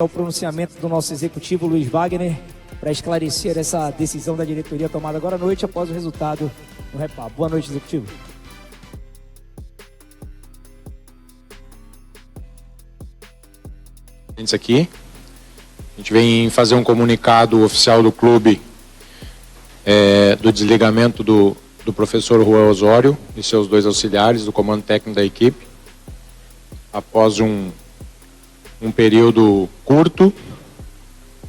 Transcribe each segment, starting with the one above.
O pronunciamento do nosso executivo, Luiz Wagner, para esclarecer essa decisão da diretoria tomada agora à noite, após o resultado do Repá. Boa noite, executivo. Aqui, a gente vem fazer um comunicado oficial do clube do desligamento do professor Juan Osório e seus dois auxiliares do comando técnico da equipe, após um período curto.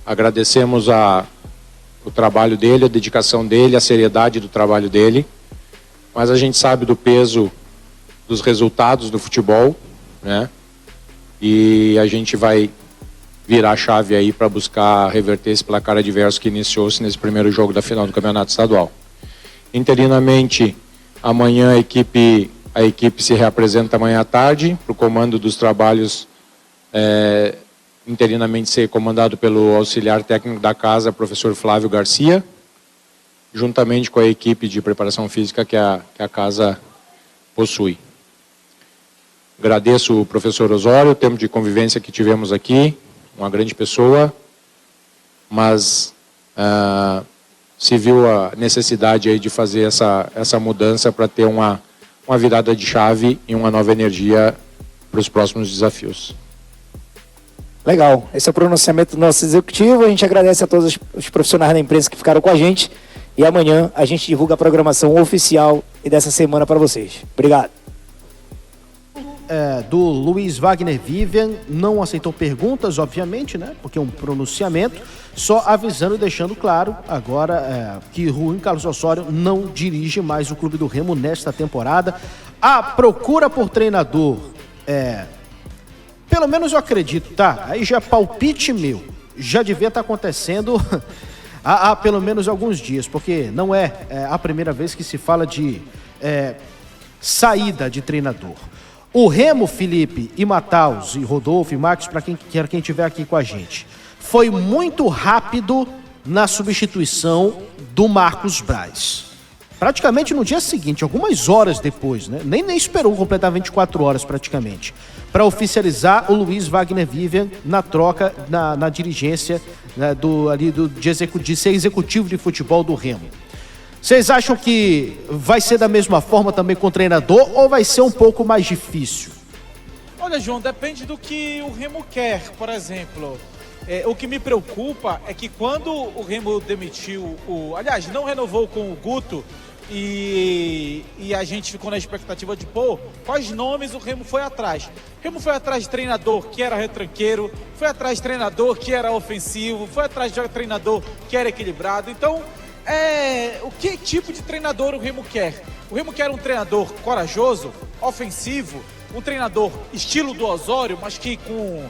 Agradecemos o trabalho dele, a dedicação dele, a seriedade do trabalho dele, mas a gente sabe do peso dos resultados do futebol, né? E a gente vai virar a chave aí para buscar reverter esse placar adverso que iniciou-se nesse primeiro jogo da final do Campeonato Estadual. Interinamente, amanhã a equipe se reapresenta amanhã à tarde para o comando dos trabalhos, interinamente ser comandado pelo auxiliar técnico da casa, professor Flávio Garcia, juntamente com a equipe de preparação física que a casa possui. Agradeço o professor Osório, o tempo de convivência que tivemos aqui, uma grande pessoa, mas se viu a necessidade aí de fazer essa mudança para ter uma virada de chave e uma nova energia para os próximos desafios. Legal, esse é o pronunciamento do nosso executivo. A gente agradece a todos os profissionais da imprensa que ficaram com a gente e amanhã a gente divulga a programação oficial e dessa semana para vocês. Obrigado. Do Luiz Wagner Vivian, não aceitou perguntas, obviamente, né? Porque é um pronunciamento, só avisando e deixando claro agora que Juan Carlos Osório não dirige mais o Clube do Remo nesta temporada. A procura por treinador, pelo menos eu acredito, tá? Aí já é palpite meu, já devia estar acontecendo há pelo menos alguns dias, porque não é a primeira vez que se fala de saída de treinador. O Remo, Felipe, e Mataus, e Rodolfo, e Marcos, para quem estiver aqui com a gente, foi muito rápido na substituição do Marcos Braz. Praticamente no dia seguinte, algumas horas depois, né? Nem esperou completar 24 horas praticamente, para oficializar o Luiz Wagner Vivian na troca, na dirigência, né, de ser executivo de futebol do Remo. Vocês acham que vai ser da mesma forma também com o treinador ou vai ser um pouco mais difícil? Olha, João, depende do que o Remo quer, por exemplo. O que me preocupa é que quando o Remo demitiu aliás, não renovou com o Guto e a gente ficou na expectativa de, quais nomes o Remo foi atrás? O Remo foi atrás de treinador que era retranqueiro, foi atrás de treinador que era ofensivo, foi atrás de treinador que era equilibrado. Então, o que tipo de treinador o Remo quer? O Remo quer um treinador corajoso, ofensivo, um treinador estilo do Osório, mas que com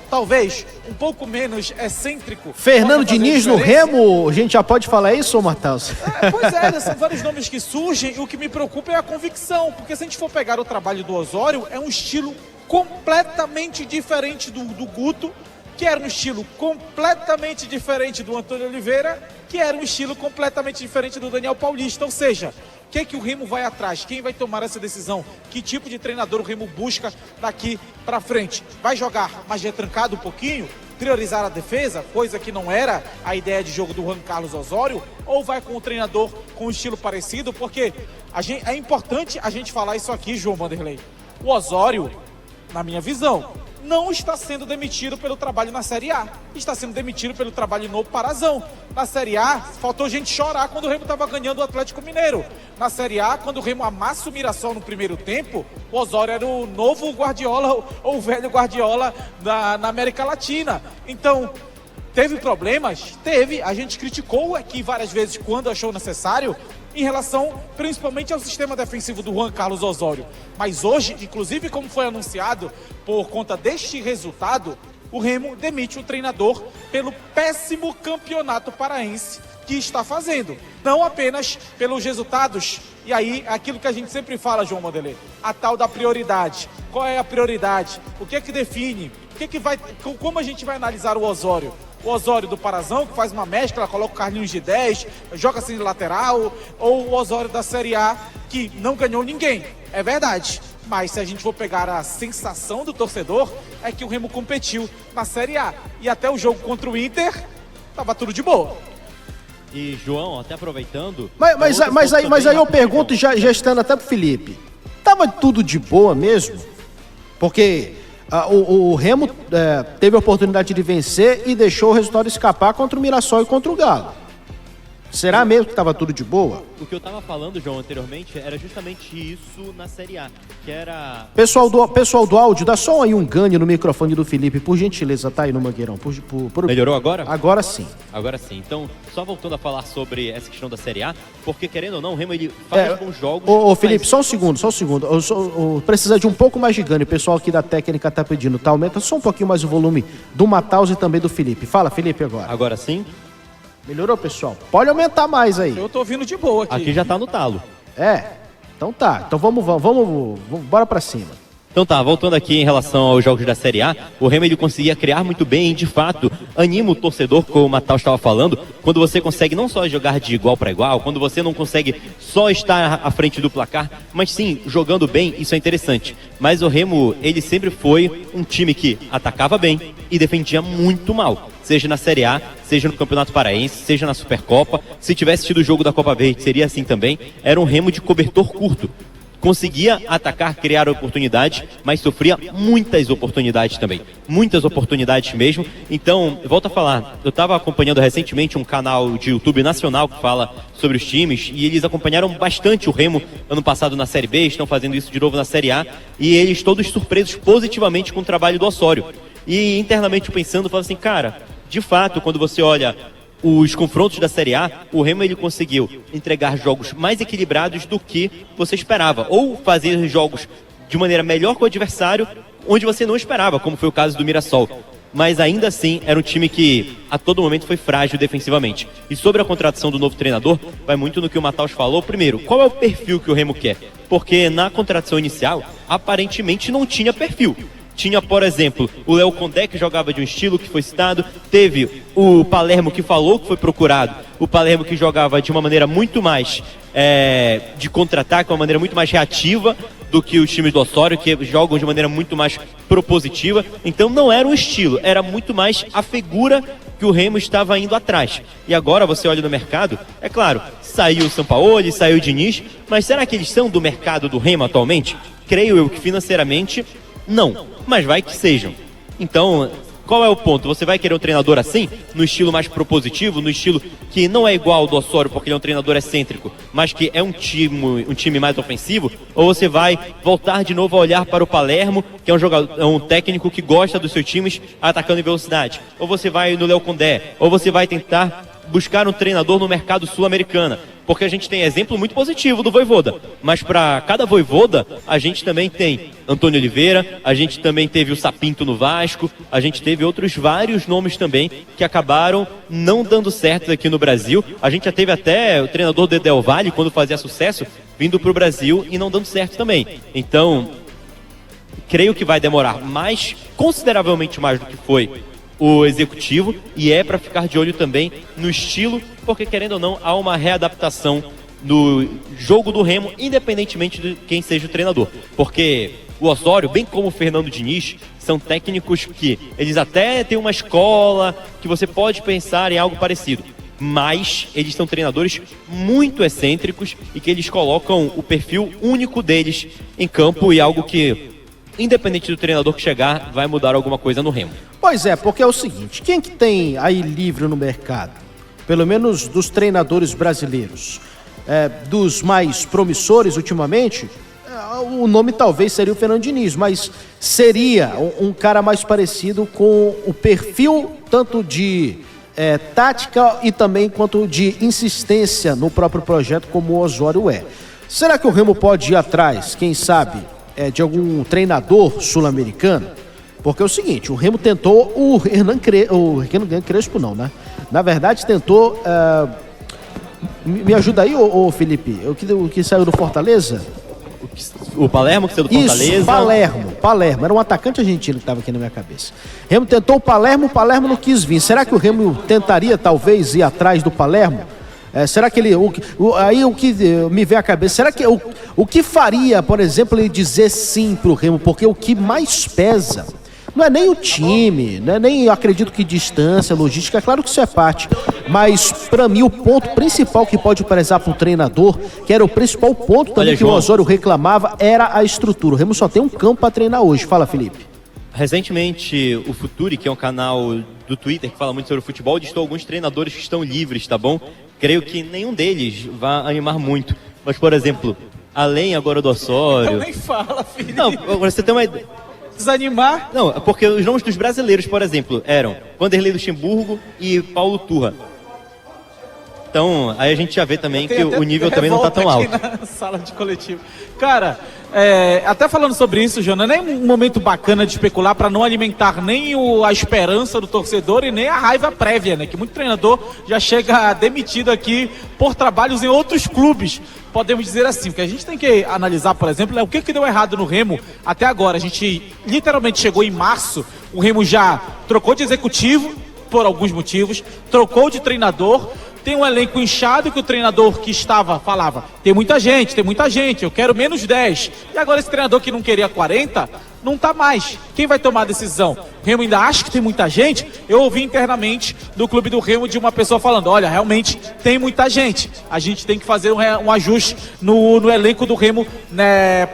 talvez um pouco menos excêntrico. Fernando Diniz no Remo, a gente já pode falar isso, Matheus? Pois é, são vários nomes que surgem e o que me preocupa é a convicção, porque se a gente for pegar o trabalho do Osório, é um estilo completamente diferente do Guto, que era um estilo completamente diferente do Antônio Oliveira, que era um estilo completamente diferente do Daniel Paulista. Ou seja, o que o Remo vai atrás? Quem vai tomar essa decisão? Que tipo de treinador o Remo busca daqui para frente? Vai jogar mais retrancado um pouquinho? Priorizar a defesa, coisa que não era a ideia de jogo do Juan Carlos Osório? Ou vai com um treinador com um estilo parecido? Porque é importante a gente falar isso aqui, João Vanderlei. O Osório, na minha visão, não está sendo demitido pelo trabalho na Série A. Está sendo demitido pelo trabalho no Parazão. Na Série A, faltou gente chorar quando o Remo estava ganhando o Atlético Mineiro. Na Série A, quando o Remo amassa o Mirassol no primeiro tempo, o Osório era o novo Guardiola, ou o velho Guardiola na América Latina. Então, teve problemas? Teve. A gente criticou aqui várias vezes quando achou necessário, em relação principalmente ao sistema defensivo do Juan Carlos Osório. Mas hoje, inclusive como foi anunciado, por conta deste resultado, o Remo demite o treinador pelo péssimo campeonato paraense que está fazendo. Não apenas pelos resultados. E aí, aquilo que a gente sempre fala, João Vanderlei, a tal da prioridade. Qual é a prioridade? O que é que define? Como a gente vai analisar o Osório? O Osório do Parazão, que faz uma mescla, coloca o Carlinhos de 10, joga assim de lateral, ou o Osório da Série A, que não ganhou ninguém. É verdade. Mas se a gente for pegar a sensação do torcedor, é que o Remo competiu na Série A. E até o jogo contra o Inter, tava tudo de boa. E, João, até aproveitando... Mas aí eu pergunto, já estando até pro Felipe, tava tudo de boa mesmo? Porque o Remo teve a oportunidade de vencer e deixou o resultado escapar contra o Mirassol e contra o Galo. Será mesmo que tava tudo de boa? O que eu tava falando, João, anteriormente, era justamente isso na Série A, que era... Pessoal do áudio, dá só aí um ganho no microfone do Felipe, por gentileza, tá aí no Mangueirão. Melhorou agora? Agora sim. Agora sim. Então, só voltando a falar sobre essa questão da Série A, porque querendo ou não, o Remo ele faz bons jogos... Ô Felipe, só um segundo. Precisa de um pouco mais de ganho, o pessoal aqui da técnica tá pedindo, tá? Aumenta só um pouquinho mais o volume do Mataus e também do Felipe. Fala, Felipe, agora. Agora sim? Melhorou, pessoal? Pode aumentar mais aí. Eu tô ouvindo de boa aqui. Aqui já tá no talo. Então tá. Então vamos, bora pra cima. Então tá, voltando aqui em relação aos jogos da Série A, o Remo ele conseguia criar muito bem e de fato anima o torcedor, como o Matheus estava falando, quando você consegue não só jogar de igual para igual, quando você não consegue só estar à frente do placar, mas sim, jogando bem, isso é interessante. Mas o Remo, ele sempre foi um time que atacava bem e defendia muito mal. Seja na Série A, seja no Campeonato Paraense, seja na Supercopa. Se tivesse tido o jogo da Copa Verde, seria assim também. Era um Remo de cobertor curto. Conseguia atacar, criar oportunidades, mas sofria muitas oportunidades também. Muitas oportunidades mesmo. Então, volto a falar, eu estava acompanhando recentemente um canal de YouTube nacional que fala sobre os times, e eles acompanharam bastante o Remo ano passado na Série B, estão fazendo isso de novo na Série A, e eles todos surpresos positivamente com o trabalho do Osório. E internamente pensando, falo assim, cara, de fato, quando você olha os confrontos da Série A, o Remo ele conseguiu entregar jogos mais equilibrados do que você esperava, ou fazer jogos de maneira melhor com o adversário, onde você não esperava, como foi o caso do Mirassol. Mas ainda assim, era um time que a todo momento foi frágil defensivamente. E sobre a contratação do novo treinador, vai muito no que o Mataus falou. Primeiro, qual é o perfil que o Remo quer? Porque na contratação inicial, aparentemente não tinha perfil. Tinha, por exemplo, o Léo Condé, que jogava de um estilo que foi citado. Teve o Palermo, que falou que foi procurado. O Palermo que jogava de uma maneira muito mais de contra-ataque, uma maneira muito mais reativa do que os times do Osório, que jogam de maneira muito mais propositiva. Então não era um estilo, era muito mais a figura que o Remo estava indo atrás. E agora você olha no mercado, é claro, saiu o Sampaoli, saiu o Diniz, mas será que eles são do mercado do Remo atualmente? Creio eu que financeiramente não, mas vai que sejam. Então, qual é o ponto? Você vai querer um treinador assim, no estilo mais propositivo, no estilo que não é igual ao do Osório, porque ele é um treinador excêntrico, mas que é um time mais ofensivo? Ou você vai voltar de novo a olhar para o Palermo, que é um técnico que gosta dos seus times atacando em velocidade? Ou você vai no Léo Condé? Ou você vai tentar buscar um treinador no mercado sul-americano? Porque a gente tem exemplo muito positivo do Vojvoda, mas para cada Vojvoda, a gente também tem Antônio Oliveira, a gente também teve o Sapinto no Vasco, a gente teve outros vários nomes também que acabaram não dando certo aqui no Brasil. A gente já teve até o treinador de Del Valle, quando fazia sucesso, vindo para o Brasil e não dando certo também. Então, creio que vai demorar consideravelmente mais do que foi o executivo, e é para ficar de olho também no estilo, porque querendo ou não, há uma readaptação no jogo do Remo, independentemente de quem seja o treinador. Porque o Osório, bem como o Fernando Diniz, são técnicos que eles até têm uma escola que você pode pensar em algo parecido, mas eles são treinadores muito excêntricos e que eles colocam o perfil único deles em campo, e algo que, independente do treinador que chegar, vai mudar alguma coisa no Remo. Pois é, porque é o seguinte, quem que tem aí livre no mercado? Pelo menos dos treinadores brasileiros, dos mais promissores ultimamente, o nome talvez seria o Fernando Diniz, mas seria um cara mais parecido com o perfil tanto de tática e também quanto de insistência no próprio projeto, como o Osório é. Será que o Remo pode ir atrás, quem sabe, de algum treinador sul-americano? Porque é o seguinte, o Remo tentou o Hernan Crespo não, né? Na verdade tentou, me ajuda aí, ô Felipe, o que saiu do Fortaleza? O Palermo, que saiu do Fortaleza? Isso, Palermo, era um atacante argentino que estava aqui na minha cabeça. Remo tentou o Palermo não quis vir. Será que o Remo tentaria talvez ir atrás do Palermo? Será que ele... aí o que me vem à cabeça, será que o que faria, por exemplo, ele dizer sim pro Remo? Porque o que mais pesa não é nem o time, não é nem, acredito que distância, logística, é claro que isso é parte, mas para mim o ponto principal que pode pesar para o treinador, que era o principal ponto também. Olha, que João, o Osório reclamava, era a estrutura. O Remo só tem um campo para treinar hoje. Fala, Felipe. Recentemente, o Futuri, que é um canal do Twitter que fala muito sobre futebol, listou alguns treinadores que estão livres, tá bom? Creio que nenhum deles vai animar muito. Mas, por exemplo, além agora do Osório... Então nem fala, filho. Não, agora você tem uma ideia... Desanimar. Não, porque os nomes dos brasileiros, por exemplo, eram Vanderlei Luxemburgo e Paulo Turra. Então, aí a gente já vê também que o nível também não tá tão alto. Na sala de coletivo. Cara, até falando sobre isso, Jonas, nem um momento bacana de especular para não alimentar nem a esperança do torcedor e nem a raiva prévia, né? Que muito treinador já chega demitido aqui por trabalhos em outros clubes. Podemos dizer assim, o que a gente tem que analisar, por exemplo, é o que deu errado no Remo até agora. A gente literalmente chegou em março, o Remo já trocou de executivo por alguns motivos, trocou de treinador, tem um elenco inchado que o treinador que estava falava, tem muita gente, eu quero menos 10. E agora esse treinador que não queria 40, não tá mais. Quem vai tomar a decisão? O Remo ainda acha que tem muita gente? Eu ouvi internamente do clube do Remo de uma pessoa falando, olha, realmente tem muita gente. A gente tem que fazer um ajuste no elenco do Remo, né,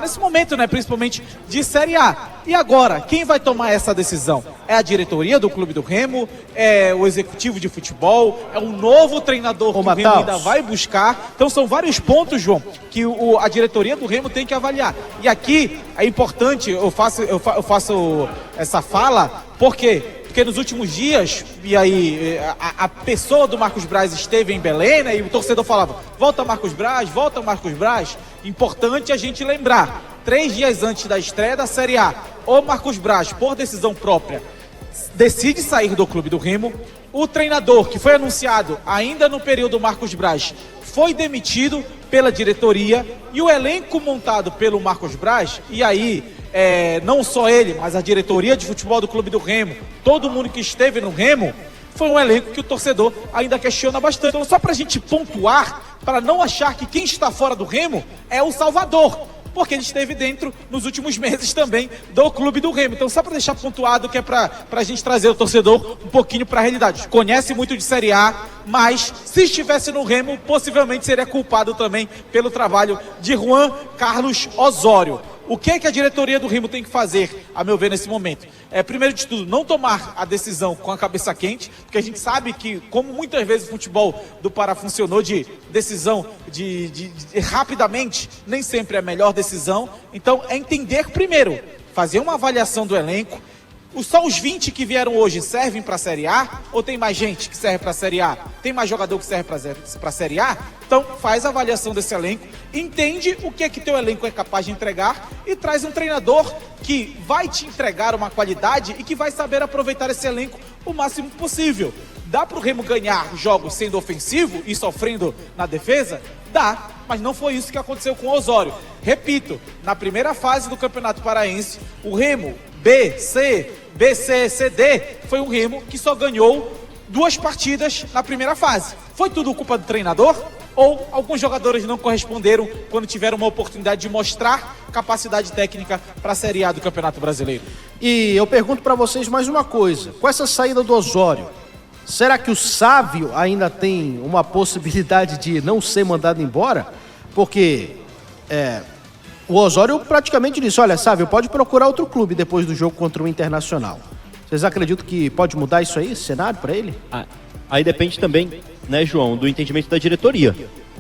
nesse momento, né, principalmente de Série A. E agora, quem vai tomar essa decisão? É a diretoria do clube do Remo? É o executivo de futebol? É um novo treinador que o Remo ainda vai buscar? Então são vários pontos, João, que a diretoria do Remo tem que avaliar. E aqui é importante, eu faço essa fala, por quê? Porque nos últimos dias, e aí a pessoa do Marcos Braz esteve em Belém, né, e o torcedor falava, volta Marcos Braz. Importante a gente lembrar, 3 dias antes da estreia da Série A, o Marcos Braz, por decisão própria, decide sair do clube do Remo. O treinador, que foi anunciado ainda no período Marcos Braz, foi demitido pela diretoria, e o elenco montado pelo Marcos Braz, e aí não só ele, mas a diretoria de futebol do clube do Remo, todo mundo que esteve no Remo, foi um elenco que o torcedor ainda questiona bastante. Então, só pra gente pontuar, para não achar que quem está fora do Remo é o Salvador, porque ele esteve dentro nos últimos meses também do clube do Remo. Então, só para deixar pontuado, que é pra gente trazer o torcedor um pouquinho para a realidade. Conhece muito de Série A, mas se estivesse no Remo, possivelmente seria culpado também pelo trabalho de Juan Carlos Osório. O que é que a diretoria do Remo tem que fazer, a meu ver, nesse momento? Primeiro de tudo, não tomar a decisão com a cabeça quente, porque a gente sabe que, como muitas vezes o futebol do Pará funcionou de decisão de rapidamente, nem sempre é a melhor decisão. Então, é entender primeiro, fazer uma avaliação do elenco. Só os 20 que vieram hoje servem para a Série A? Ou tem mais gente que serve para a Série A? Tem mais jogador que serve para a Série A? Então faz a avaliação desse elenco, entende o que é que teu elenco é capaz de entregar e traz um treinador que vai te entregar uma qualidade e que vai saber aproveitar esse elenco o máximo possível. Dá para o Remo ganhar jogos sendo ofensivo e sofrendo na defesa? Dá, mas não foi isso que aconteceu com o Osório. Repito, na primeira fase do Campeonato Paraense, o Remo BC, CD, foi um Remo que só ganhou 2 partidas na primeira fase. Foi tudo culpa do treinador? Ou alguns jogadores não corresponderam quando tiveram uma oportunidade de mostrar capacidade técnica para a Série A do Campeonato Brasileiro? E eu pergunto para vocês mais uma coisa. Com essa saída do Osório, será que o Sávio ainda tem uma possibilidade de não ser mandado embora? Porque o Osório praticamente disse, olha, Sávio, pode procurar outro clube depois do jogo contra o Internacional. Vocês acreditam que pode mudar isso aí, esse cenário para ele? Aí depende também, né, João, do entendimento da diretoria.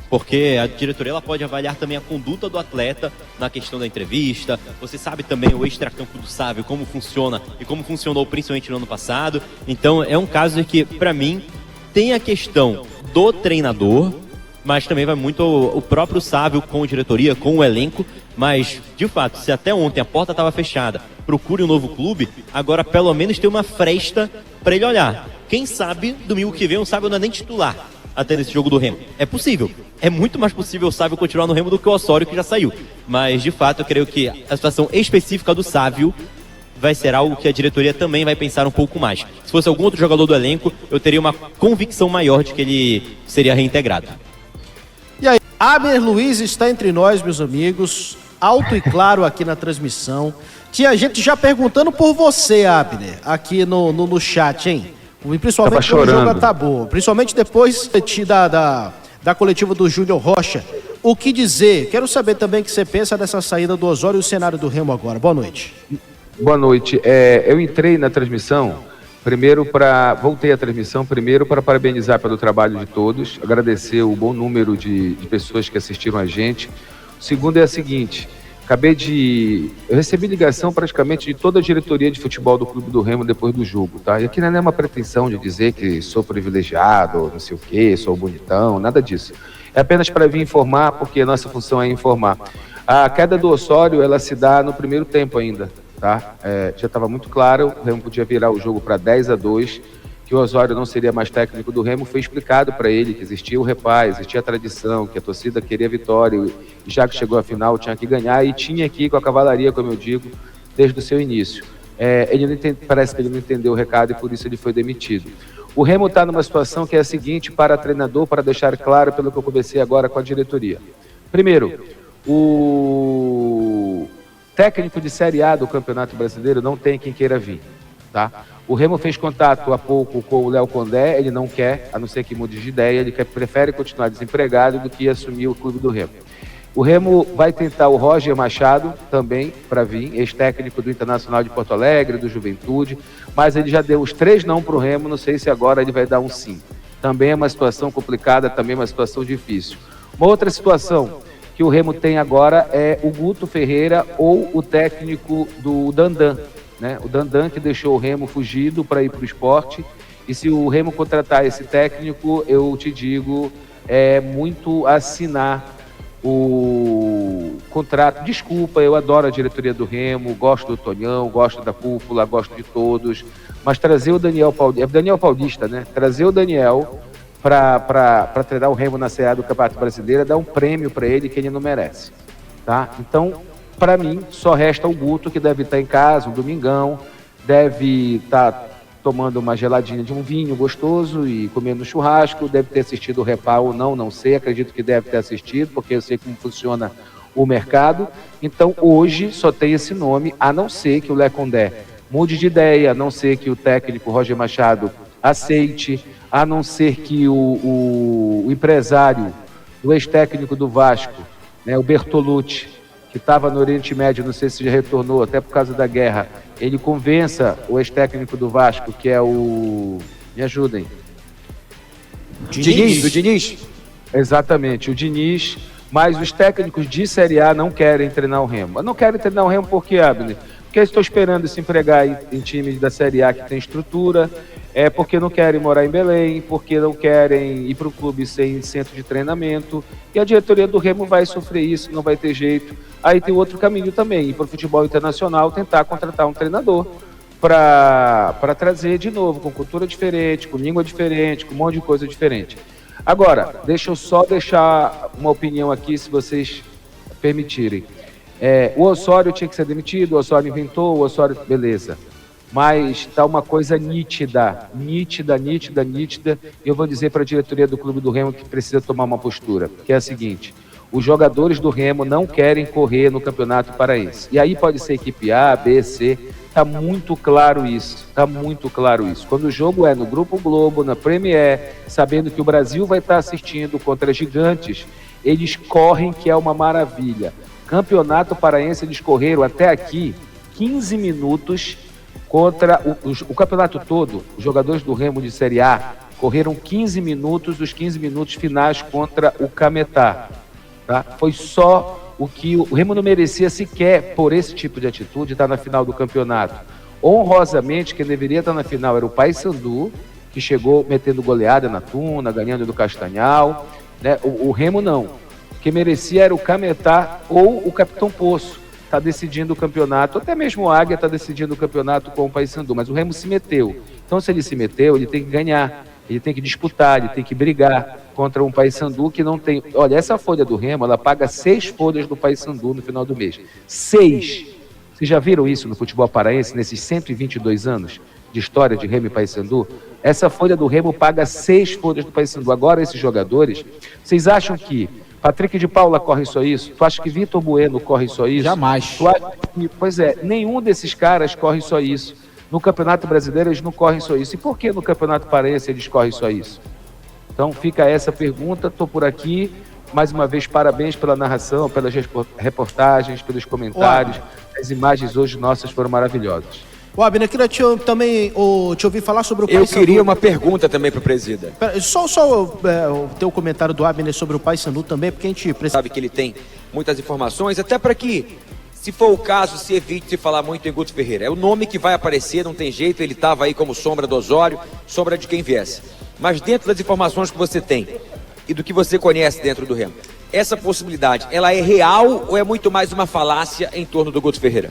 Porque a diretoria ela pode avaliar também a conduta do atleta na questão da entrevista. Você sabe também o extracampo do Sávio, como funciona e como funcionou principalmente no ano passado. Então é um caso que, para mim, tem a questão do treinador, mas também vai muito o próprio Sávio com a diretoria, com o elenco. Mas, de fato, se até ontem a porta estava fechada, procure um novo clube, agora pelo menos tem uma fresta para ele olhar. Quem sabe, domingo que vem, o Sávio não é nem titular até nesse jogo do Remo. É possível. É muito mais possível o Sávio continuar no Remo do que o Osório, que já saiu. Mas, de fato, eu creio que a situação específica do Sávio vai ser algo que a diretoria também vai pensar um pouco mais. Se fosse algum outro jogador do elenco, eu teria uma convicção maior de que ele seria reintegrado. E aí, Abner Luiz está entre nós, meus amigos, alto e claro aqui na transmissão. Tinha gente já perguntando por você, Abner, aqui no chat, hein? Principalmente quando o jogo tá bom. Principalmente depois da coletiva do Júnior Rocha. O que dizer? Quero saber também o que você pensa dessa saída do Osório e o cenário do Remo agora. Boa noite. Boa noite. Eu entrei na transmissão, voltei à transmissão, primeiro para parabenizar pelo trabalho de todos, agradecer o bom número de pessoas que assistiram a gente. O segundo é o seguinte, eu recebi ligação praticamente de toda a diretoria de futebol do Clube do Remo depois do jogo, tá? E aqui não é uma pretensão de dizer que sou privilegiado, não sei o quê, sou bonitão, nada disso. É apenas para vir informar, porque a nossa função é informar. A queda do Osório, ela se dá no primeiro tempo ainda, tá? Já estava muito claro, o Remo podia virar o jogo para 10-2, que o Osório não seria mais técnico do Remo. Foi explicado para ele que existia o repaz, existia a tradição, que a torcida queria vitória, e já que chegou à final tinha que ganhar, e tinha que ir com a cavalaria, como eu digo, desde o seu início. Parece que ele não entendeu o recado e por isso ele foi demitido. O Remo está numa situação que é a seguinte, para treinador, para deixar claro pelo que eu conversei agora com a diretoria. Primeiro, o técnico de Série A do Campeonato Brasileiro não tem quem queira vir, tá? O Remo fez contato há pouco com o Léo Condé, ele não quer, a não ser que mude de ideia, ele prefere continuar desempregado do que assumir o clube do Remo. O Remo vai tentar o Roger Machado também para vir, ex-técnico do Internacional de Porto Alegre, do Juventude, mas ele já deu os 3 não para o Remo, não sei se agora ele vai dar um sim. Também é uma situação complicada, também é uma situação difícil. Uma outra situação que o Remo tem agora é o Guto Ferreira ou o técnico do Dandan, né? O Dandan que deixou o Remo fugido para ir para o Sport, e se o Remo contratar esse técnico, eu te digo, é muito assinar o contrato. Desculpa, eu adoro a diretoria do Remo, gosto do Tonhão, gosto da cúpula, gosto de todos, mas trazer o Daniel Paulista, né? Trazer o Daniel para treinar o Remo na Série A do Campeonato Brasileiro, dar um prêmio para ele que ele não merece, tá? Então, para mim, só resta o Guto, que deve estar em casa, um domingão, deve estar tomando uma geladinha de um vinho gostoso e comendo churrasco, deve ter assistido o Repá ou não sei, acredito que deve ter assistido, porque eu sei como funciona o mercado. Então, hoje, só tem esse nome, a não ser que o Léo Condé mude de ideia, a não ser que o técnico Roger Machado aceite, a não ser que o empresário, o ex-técnico do Vasco, né, o Bertolucci, que estava no Oriente Médio, não sei se já retornou, até por causa da guerra, ele convença o ex-técnico do Vasco, que é o... Me ajudem. Diniz? Exatamente, o Diniz, mas os técnicos de Série A não querem treinar o Remo. Não querem treinar o Remo por quê, Abner? Porque eles estão esperando se empregar em times da Série A que tem estrutura, porque não querem morar em Belém, porque não querem ir para o clube sem centro de treinamento, e a diretoria do Remo vai sofrer isso, não vai ter jeito. Aí tem outro caminho também, ir para o futebol internacional, tentar contratar um treinador para trazer de novo, com cultura diferente, com língua diferente, com um monte de coisa diferente. Agora, deixa eu só deixar uma opinião aqui, se vocês permitirem. O Osório tinha que ser demitido, o Osório inventou, o Osório... Beleza. Mas está uma coisa nítida, e eu vou dizer para a diretoria do Clube do Remo que precisa tomar uma postura, que é a seguinte: os jogadores do Remo não querem correr no Campeonato Paraense. E aí pode ser equipe A, B, C, está muito claro isso, Quando o jogo é no Grupo Globo, na Premier, sabendo que o Brasil vai estar assistindo contra gigantes, eles correm, que é uma maravilha. Campeonato Paraense, eles correram até aqui 15 minutos contra o campeonato todo. Os jogadores do Remo de Série A correram 15 minutos, os 15 minutos finais contra o Cametá. Tá? Foi só o que o Remo não merecia sequer, por esse tipo de atitude, estar na final do campeonato. Honrosamente, quem deveria estar na final era o Paysandu, que chegou metendo goleada na Tuna, ganhando do Castanhal, né? O Remo não. Quem merecia era o Cametá ou o Capitão Poço, está decidindo o campeonato, até mesmo o Águia está decidindo o campeonato com o Paysandu, mas o Remo se meteu. Então, se ele se meteu, ele tem que ganhar, ele tem que disputar, ele tem que brigar contra um Paysandu que não tem... Olha, essa folha do Remo, ela paga 6 folhas do Paysandu no final do mês. 6 Vocês já viram isso no futebol paraense, nesses 122 anos de história de Remo e Paysandu? Essa folha do Remo paga 6 folhas do Paysandu. Agora, esses jogadores, vocês acham que Patrick de Paula corre só isso? Tu acha que Vitor Bueno corre só isso? Jamais. Tu acha que, pois é, nenhum desses caras corre só isso. No Campeonato Brasileiro eles não correm só isso. E por que no Campeonato Paraense eles correm só isso? Então fica essa pergunta, estou por aqui. Mais uma vez, parabéns pela narração, pelas reportagens, pelos comentários. As imagens hoje nossas foram maravilhosas. Ô, Abner, eu queria te ouvir falar sobre o Eu Paysandu. queria uma pergunta também para o presida. Só o teu comentário do Abner sobre o Paysandu também, porque a gente precisa... Sabe que ele tem muitas informações, até para que, se for o caso, se evite de falar muito em Guto Ferreira. É o nome que vai aparecer, não tem jeito, ele estava aí como sombra do Osório, sombra de quem viesse. Mas dentro das informações que você tem e do que você conhece dentro do Remo, essa possibilidade, ela é real ou é muito mais uma falácia em torno do Guto Ferreira?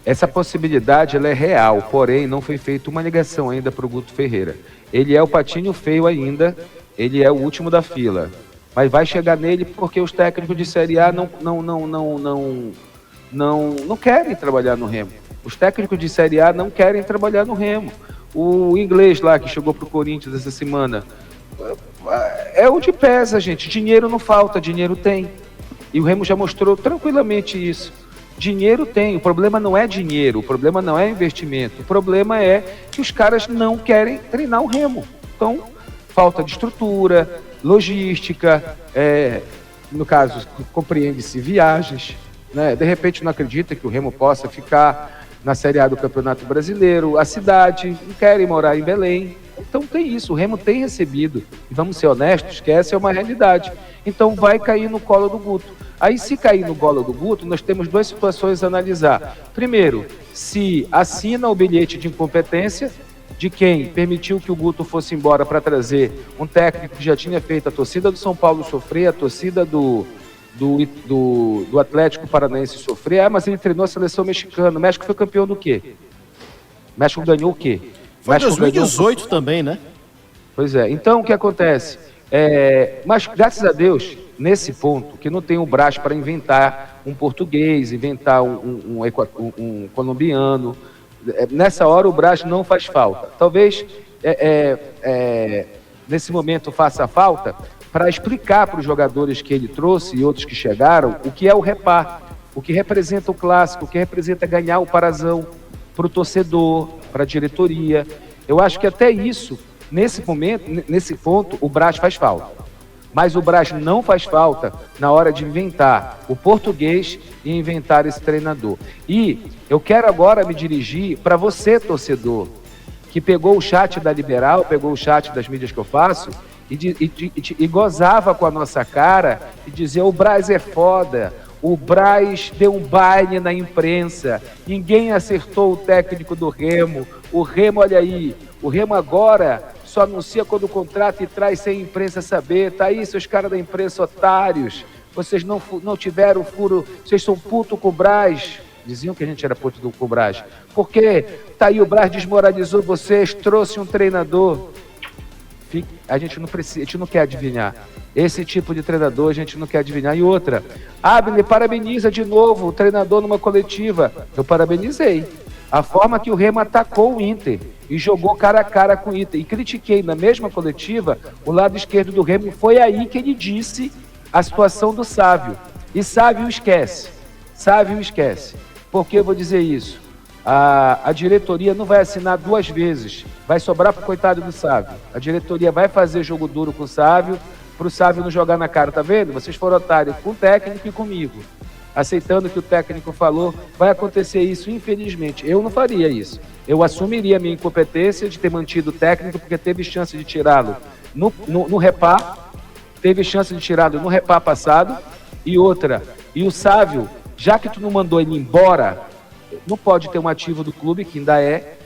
Essa possibilidade ela é real, porém não foi feita uma ligação ainda para o Guto Ferreira. Ele é o patinho feio ainda, ele é o último da fila. Mas vai chegar nele porque os técnicos de Série A não querem trabalhar no Remo. Os técnicos de Série A não querem trabalhar no Remo. O inglês lá que chegou para o Corinthians essa semana, é o de pesa, gente. Dinheiro não falta, dinheiro tem. E o Remo já mostrou tranquilamente isso. Dinheiro tem, o problema não é dinheiro, o problema não é investimento, o problema é que os caras não querem treinar o Remo. Então, falta de estrutura, logística, no caso, compreende-se viagens, né? De repente não acredita que o Remo possa ficar na Série A do Campeonato Brasileiro, a cidade, não querem morar em Belém. Então tem isso, o Remo tem recebido, e vamos ser honestos, que essa é uma realidade. Então vai cair no colo do Guto. Aí, se cair no colo do Guto, nós temos duas situações a analisar. Primeiro, se assina o bilhete de incompetência de quem permitiu que o Guto fosse embora para trazer um técnico que já tinha feito a torcida do São Paulo sofrer, a torcida do Atlético Paranaense sofrer. Mas ele treinou a seleção mexicana. O México foi campeão do quê? O México ganhou o quê? Foi em 2018 também, né? Pois é. Então, o que acontece? Mas, graças a Deus, nesse ponto, que não tem o Brás para inventar um português, inventar um colombiano. Nessa hora, o Brás não faz falta. Talvez, nesse momento, faça falta para explicar para os jogadores que ele trouxe e outros que chegaram o que é o Repá, o que representa o clássico, o que representa ganhar o Parazão para o torcedor, para a diretoria. Eu acho que até isso, nesse momento, nesse ponto, o Brás faz falta. Mas o Brás não faz falta na hora de inventar o português e inventar esse treinador. E eu quero agora me dirigir para você, torcedor, que pegou o chat da Liberal, pegou o chat das mídias que eu faço e gozava com a nossa cara e dizia: o Brás é foda, o Brás deu um baile na imprensa, ninguém acertou o técnico do Remo, o Remo, olha aí, o Remo agora só anuncia quando o contrato e traz sem a imprensa saber. Tá aí, seus caras da imprensa otários, vocês não tiveram furo, vocês são puto com o Brás. Diziam que a gente era puto com o Brás, porque tá aí, o Brás desmoralizou vocês, trouxe um treinador. A gente não precisa, a gente não quer adivinhar. Esse tipo de treinador a gente não quer adivinhar. E outra, Abner parabeniza de novo o treinador numa coletiva. Eu parabenizei a forma que o Remo atacou o Inter e jogou cara a cara com o Inter. E critiquei na mesma coletiva o lado esquerdo do Remo. Foi aí que ele disse a situação do Sávio. E Sávio esquece. Sávio esquece. Por que eu vou dizer isso? A diretoria não vai assinar 2 vezes. Vai sobrar pro coitado do Sávio. A diretoria vai fazer jogo duro com o Sávio, pro Sávio não jogar na cara. Tá vendo? Vocês foram otários com o técnico e comigo. Aceitando o que o técnico falou, vai acontecer isso, infelizmente. Eu não faria isso. Eu assumiria a minha incompetência de ter mantido o técnico, porque teve chance de tirá-lo no Repá, teve chance de tirá-lo no Repá passado, e outra. E o Sávio, já que tu não mandou ele embora, não pode ter um ativo do clube, que ainda é,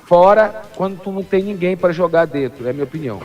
fora quando tu não tem ninguém para jogar dentro, é a minha opinião.